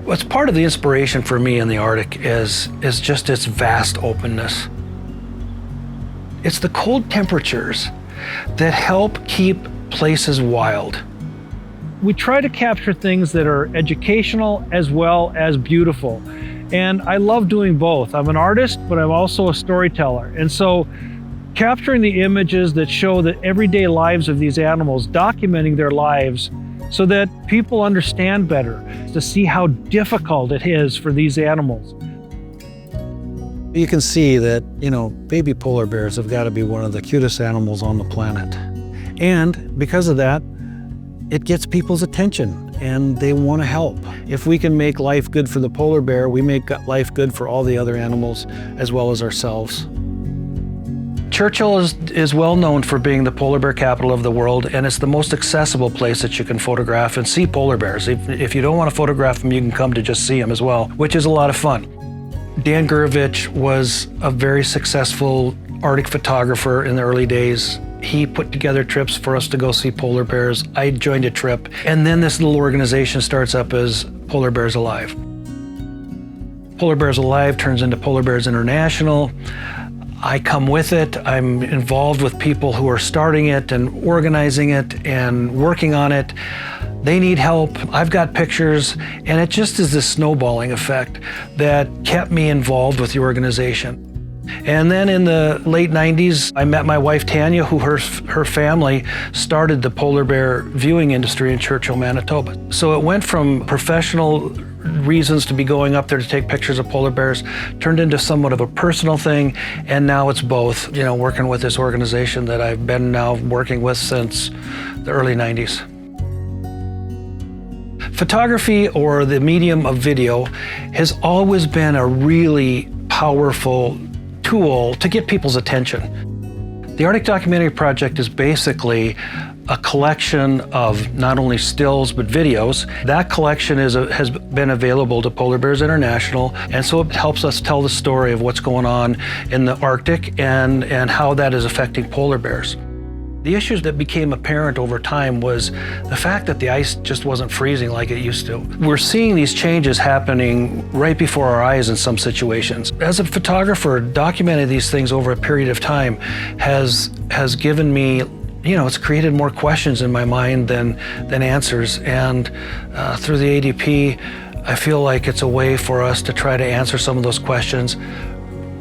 What's part of the inspiration for me in the Arctic is just its vast openness. It's the cold temperatures that help keep places wild. We try to capture things that are educational as well as beautiful. And I love doing both. I'm an artist, but I'm also a storyteller. And so capturing the images that show the everyday lives of these animals, documenting their lives so that people understand better, to see how difficult it is for these animals. You can see that, baby polar bears have got to be one of the cutest animals on the planet. And because of that, it gets people's attention and they want to help. If we can make life good for the polar bear, we make life good for all the other animals as well as ourselves. Churchill is well known for being the polar bear capital of the world, and it's the most accessible place that you can photograph and see polar bears. If you don't want to photograph them, you can come to just see them as well, which is a lot of fun. Dan Gurevich was a very successful Arctic photographer in the early days. He put together trips for us to go see polar bears. I joined a trip, and then this little organization starts up as Polar Bears Alive. Polar Bears Alive turns into Polar Bears International. I come with it. I'm involved with people who are starting it and organizing it and working on it. They need help. I've got pictures, and it just is this snowballing effect that kept me involved with the organization. And then in the late 90s, I met my wife Tanya, who her family started the polar bear viewing industry in Churchill, Manitoba. So it went from professional reasons to be going up there to take pictures of polar bears, turned into somewhat of a personal thing, and now it's both, working with this organization that I've been now working with since the early 90s. Photography, or the medium of video, has always been a really powerful tool to get people's attention. The Arctic Documentary Project is basically a collection of not only stills but videos. That collection has been available to Polar Bears International, and so it helps us tell the story of what's going on in the Arctic and how that is affecting polar bears. The issues that became apparent over time was the fact that the ice just wasn't freezing like it used to. We're seeing these changes happening right before our eyes in some situations. As a photographer, documenting these things over a period of time has given me, it's created more questions in my mind than answers. And through the ADP, I feel like it's a way for us to try to answer some of those questions,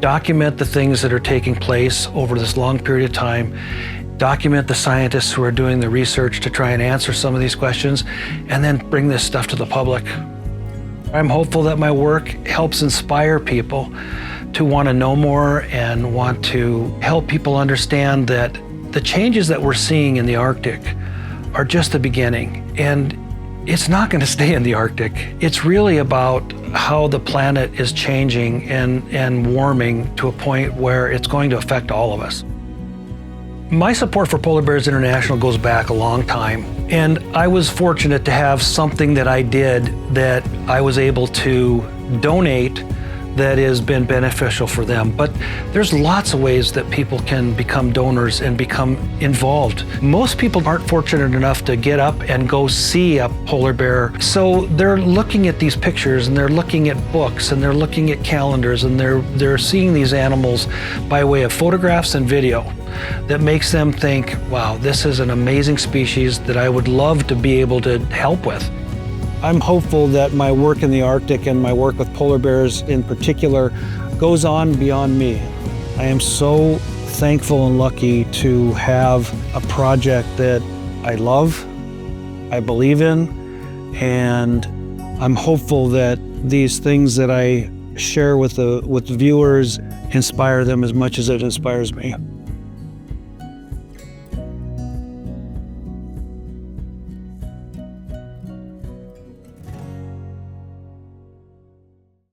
document the things that are taking place over this long period of time, document the scientists who are doing the research to try and answer some of these questions, and then bring this stuff to the public. I'm hopeful that my work helps inspire people to want to know more and want to help people understand that the changes that we're seeing in the Arctic are just the beginning, and it's not going to stay in the Arctic. It's really about how the planet is changing and warming to a point where it's going to affect all of us. My support for Polar Bears International goes back a long time, and I was fortunate to have something that I did that I was able to donate that has been beneficial for them. But there's lots of ways that people can become donors and become involved. Most people aren't fortunate enough to get up and go see a polar bear. So they're looking at these pictures, and they're looking at books, and they're looking at calendars, and they're seeing these animals by way of photographs and video that makes them think, wow, this is an amazing species that I would love to be able to help with. I'm hopeful that my work in the Arctic and my work with polar bears in particular goes on beyond me. I am so thankful and lucky to have a project that I love, I believe in, and I'm hopeful that these things that I share with the viewers inspire them as much as it inspires me.